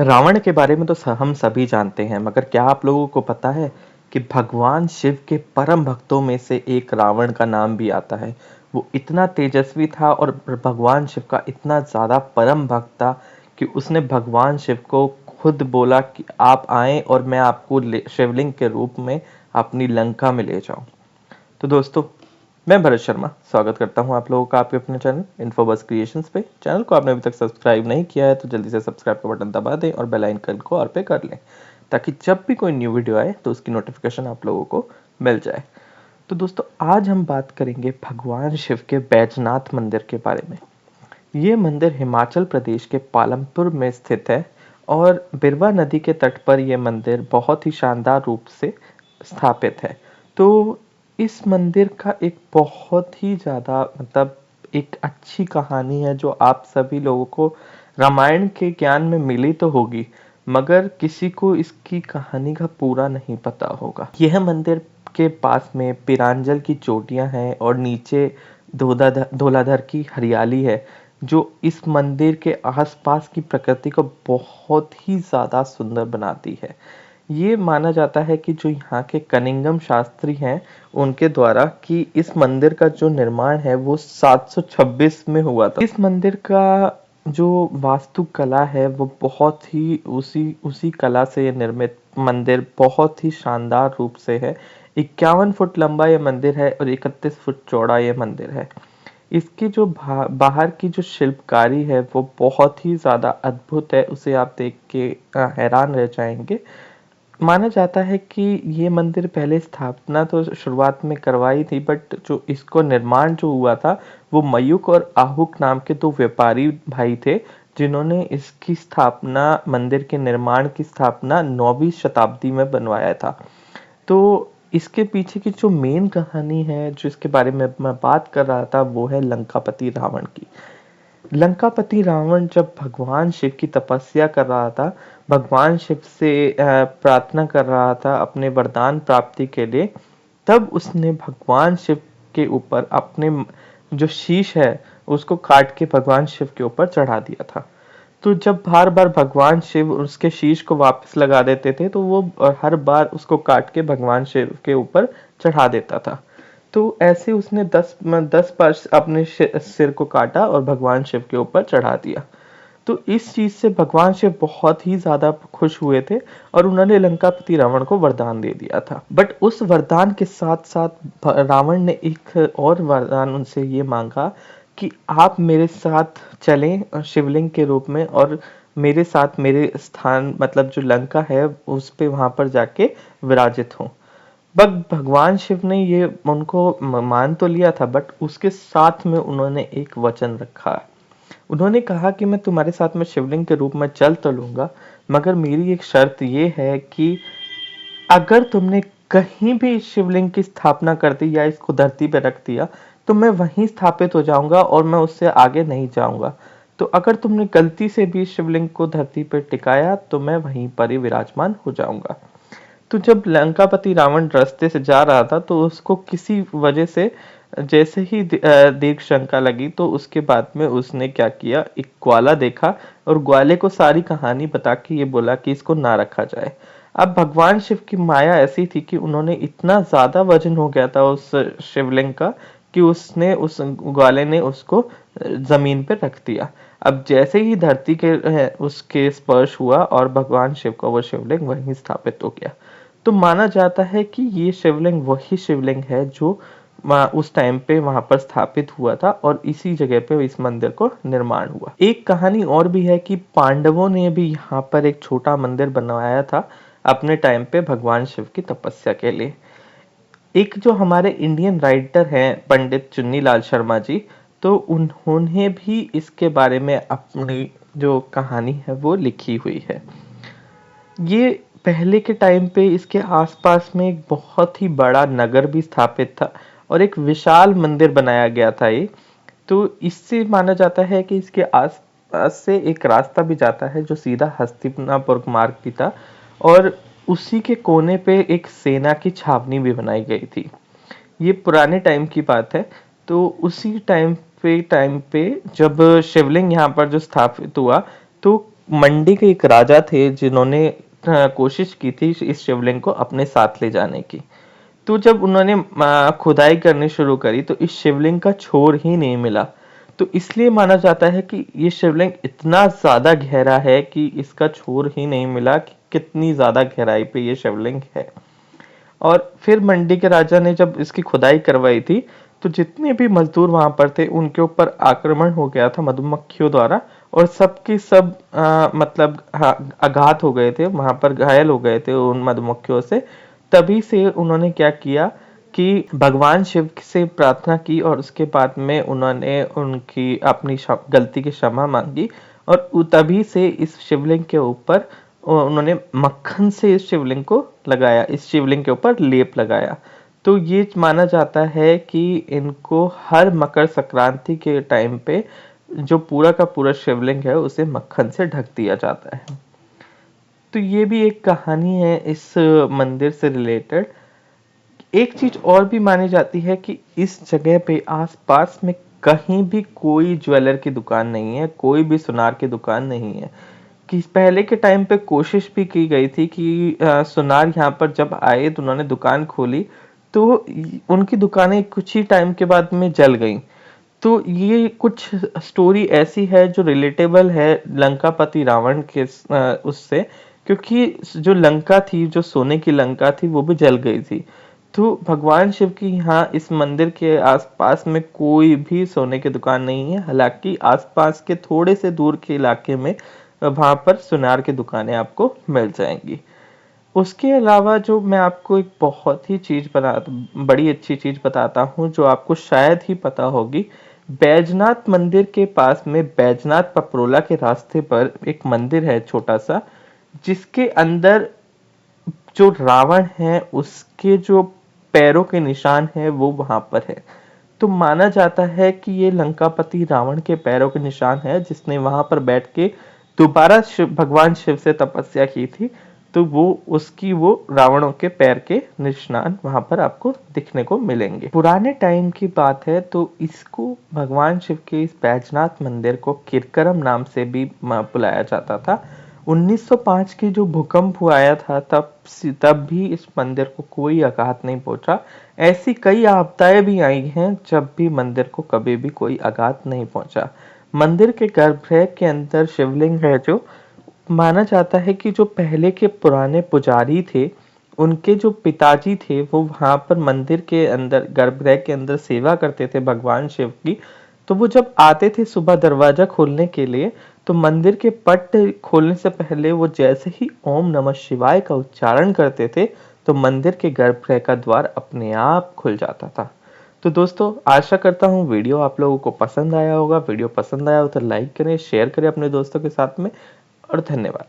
रावण के बारे में तो हम सभी जानते हैं, मगर क्या आप लोगों को पता है कि भगवान शिव के परम भक्तों में से एक रावण का नाम भी आता है। वो इतना तेजस्वी था और भगवान शिव का इतना ज़्यादा परम भक्त था कि उसने भगवान शिव को खुद बोला कि आप आएं और मैं आपको शिवलिंग के रूप में अपनी लंका में ले जाऊं। तो दोस्तों, मैं भरत शर्मा स्वागत करता हूं आप लोगों का आपके अपने चैनल इन्फोबस क्रिएशंस पे। चैनल को आपने अभी तक सब्सक्राइब नहीं किया है तो जल्दी से सब्सक्राइब का बटन दबा दें और बेल आइकन को ऑल पे कर लें, ताकि जब भी कोई न्यू वीडियो आए तो उसकी नोटिफिकेशन आप लोगों को मिल जाए। तो दोस्तों, आज हम बात करेंगे भगवान शिव के बैजनाथ मंदिर के बारे में। ये मंदिर हिमाचल प्रदेश के पालमपुर में स्थित है और बिरवा नदी के तट पर यह मंदिर बहुत ही शानदार रूप से स्थापित है। तो इस मंदिर का एक बहुत ही ज़्यादा एक अच्छी कहानी है जो आप सभी लोगों को रामायण के ज्ञान में मिली तो होगी, मगर किसी को इसकी कहानी का पूरा नहीं पता होगा। यह मंदिर के पास में पिरांजल की चोटियां हैं और नीचे धौलाधर की हरियाली है, जो इस मंदिर के आसपास की प्रकृति को बहुत ही ज़्यादा सुंदर बनाती है। ये माना जाता है कि जो यहाँ के कनिंगम शास्त्री हैं, उनके द्वारा कि इस मंदिर का जो निर्माण है वो 726 में हुआ था। इस मंदिर का जो वास्तुकला है वो बहुत ही उसी उसी कला से निर्मित मंदिर बहुत ही शानदार रूप से है। 51 फुट लंबा ये मंदिर है और 31 फुट चौड़ा ये मंदिर है। इसकी जो बाहर की जो शिल्पकारी है वो बहुत ही ज़्यादा अद्भुत है, उसे आप देख के हैरान रह जाएंगे। माना जाता है कि ये मंदिर पहले स्थापना तो शुरुआत में करवाई थी, बट जो इसको निर्माण जो हुआ था वो मयूक और आहुक नाम के दो व्यापारी भाई थे, जिन्होंने इसकी स्थापना मंदिर के निर्माण की स्थापना 9वीं शताब्दी में बनवाया था। तो इसके पीछे की जो मेन कहानी है, जो इसके बारे में मैं बात कर रहा था, वो है लंकापति रावण की। लंकापति रावण जब भगवान शिव की तपस्या कर रहा था, भगवान शिव से प्रार्थना कर रहा था अपने वरदान प्राप्ति के लिए, तब उसने भगवान शिव के ऊपर अपने जो शीश है उसको काट के भगवान शिव के ऊपर चढ़ा दिया था। तो जब बार बार भगवान शिव उसके शीश को वापस लगा देते थे, तो वो हर बार उसको काट के भगवान शिव के ऊपर चढ़ा देता था। तो ऐसे उसने 10 बार अपने सिर को काटा और भगवान शिव के ऊपर चढ़ा दिया। तो इस चीज से भगवान शिव बहुत ही ज्यादा खुश हुए थे और उन्होंने लंकापति रावण को वरदान दे दिया था। बट उस वरदान के साथ साथ रावण ने एक और वरदान उनसे ये मांगा कि आप मेरे साथ चलें शिवलिंग के रूप में, और मेरे साथ मेरे स्थान जो लंका है उस पे वहां पर जाके विराजित हों। बट भगवान शिव ने ये उनको मान तो लिया था, बट उसके साथ में उन्होंने एक वचन रखा। उन्होंने कहा कि मैं तुम्हारे साथ में शिवलिंग के रूप में चल तो लूंगा, मगर मेरी एक शर्त ये है कि अगर तुमने कहीं भी शिवलिंग की स्थापना कर दी या इसको धरती पे रख दिया, तो मैं वहीं स्थापित हो जाऊंगा और मैं उससे आगे नहीं जाऊंगा। तो अगर तुमने गलती से भी शिवलिंग को धरती पर टिकाया तो मैं वहीं पर ही विराजमान हो जाऊंगा। तो जब लंकापति रावण रास्ते से जा रहा था, तो उसको किसी वजह से जैसे ही दीर्घ शंका लगी, तो उसके बाद में उसने क्या किया, एक ग्वाला देखा और ग्वाले को सारी कहानी बता के ये बोला कि इसको ना रखा जाए। अब भगवान शिव की माया ऐसी थी कि उन्होंने इतना ज्यादा वजन हो गया था उस शिवलिंग का कि उसने उस ग्वाले ने उसको जमीन पे रख दिया। अब जैसे ही धरती के उसके स्पर्श हुआ और भगवान शिव का वो शिवलिंग वहीं स्थापित हो गया। तो माना जाता है कि ये शिवलिंग वही शिवलिंग है जो उस टाइम पे वहां पर स्थापित हुआ था और इसी जगह पे इस मंदिर को निर्माण हुआ। एक कहानी और भी है कि पांडवों ने भी यहाँ पर एक छोटा मंदिर बनवाया था अपने टाइम पे भगवान शिव की तपस्या के लिए। एक जो हमारे इंडियन राइटर हैं पंडित चुन्नीलाल शर्मा जी, तो उन्होंने भी इसके बारे में अपनी जो कहानी है वो लिखी हुई है। ये पहले के टाइम पे इसके आसपास में एक बहुत ही बड़ा नगर भी स्थापित था और एक विशाल मंदिर बनाया गया था ये। तो इससे माना जाता है कि इसके आसपास से एक रास्ता भी जाता है जो सीधा हस्तिनापुर मार्ग भी था, और उसी के कोने पे एक सेना की छावनी भी बनाई गई थी। ये पुराने टाइम की बात है। तो उसी टाइम पे जब शिवलिंग यहाँ पर जो स्थापित हुआ, तो मंडी के एक राजा थे जिन्होंने कोशिश की थी इस शिवलिंग को अपने साथ ले जाने की। तो जब उन्होंने खुदाई करनी शुरू करी तो इस शिवलिंग का छोर ही नहीं मिला। तो इसलिए माना जाता है कि ये शिवलिंग इतना ज्यादा गहरा है कि इसका छोर ही नहीं मिला कि कितनी ज्यादा गहराई पे ये शिवलिंग है। और फिर मंडी के राजा ने जब इसकी खुदाई करवाई थी तो जितने भी मजदूर वहां पर थे उनके ऊपर आक्रमण हो गया था मधुमक्खियों द्वारा, और सबके सब मतलब आघात हो गए थे, वहां पर घायल हो गए थे उन मधुमक्खियों से। तभी से उन्होंने क्या किया कि भगवान शिव से प्रार्थना की और उसके बाद में उन्होंने उनकी अपनी गलती की क्षमा मांगी, और तभी से इस शिवलिंग के ऊपर उन्होंने मक्खन से इस शिवलिंग को लगाया, इस शिवलिंग के ऊपर लेप लगाया। तो ये माना जाता है कि इनको हर मकर संक्रांति के टाइम पे जो पूरा का पूरा शिवलिंग है उसे मक्खन से ढक दिया जाता है। तो ये भी एक कहानी है इस मंदिर से रिलेटेड। एक चीज और भी मानी जाती है कि इस जगह पे आसपास में कहीं भी कोई ज्वेलर की दुकान नहीं है, कोई भी सुनार की दुकान नहीं है। कि पहले के टाइम पे कोशिश भी की गई थी कि सुनार यहाँ पर जब आए तो उन्होंने दुकान खोली, तो उनकी दुकानें कुछ ही टाइम के बाद में जल गई। तो ये कुछ स्टोरी ऐसी है जो रिलेटेबल है लंकापति रावण के उससे, क्योंकि जो लंका थी, जो सोने की लंका थी, वो भी जल गई थी। तो भगवान शिव की यहाँ इस मंदिर के आसपास में कोई भी सोने की दुकान नहीं है, हालांकि आसपास के थोड़े से दूर के इलाके में वहां पर सुनार की दुकानें आपको मिल जाएंगी। उसके अलावा जो मैं आपको एक बहुत ही बड़ी अच्छी चीज बताता हूँ जो आपको शायद ही पता होगी। बैजनाथ मंदिर के पास में बैजनाथ पपरोला के रास्ते पर एक मंदिर है छोटा सा, जिसके अंदर जो रावण है उसके जो पैरों के निशान है वो वहां पर है। तो माना जाता है कि ये लंकापति रावण के पैरों के निशान है, जिसने वहां पर बैठ के दोबारा भगवान शिव से तपस्या की थी। तो वो उसकी वो रावणों के पैर के निशान वहां पर आपको दिखने को मिलेंगे। पुराने टाइम की बात है तो इसको भगवान शिव के इस बैजनाथ मंदिर को किरकरम नाम से भी बुलाया जाता था। 1905 की जो भूकंप हुआ आया था तब भी इस मंदिर को कोई आघात नहीं पहुंचा। ऐसी कई आपदाएं भी आई हैं जब भी मंदिर को कभी भी कोई आघात नहीं पहुंचा। मंदिर के गर्भगृह के अंदर शिवलिंग है जो माना जाता है कि जो पहले के पुराने पुजारी थे उनके जो पिताजी थे वो वहां पर मंदिर के अंदर गर्भगृह के अंदर सेवा करते थे भगवान शिव की। तो वो जब आते थे सुबह दरवाजा खोलने के लिए, तो मंदिर के पट खोलने से पहले वो जैसे ही ओम नमः शिवाय का उच्चारण करते थे तो मंदिर के गर्भगृह का द्वार अपने आप खुल जाता था। तो दोस्तों आशा करता हूँ वीडियो आप लोगों को पसंद आया होगा। वीडियो पसंद आया हो तो लाइक करें, शेयर करें अपने दोस्तों के साथ में, और धन्यवाद।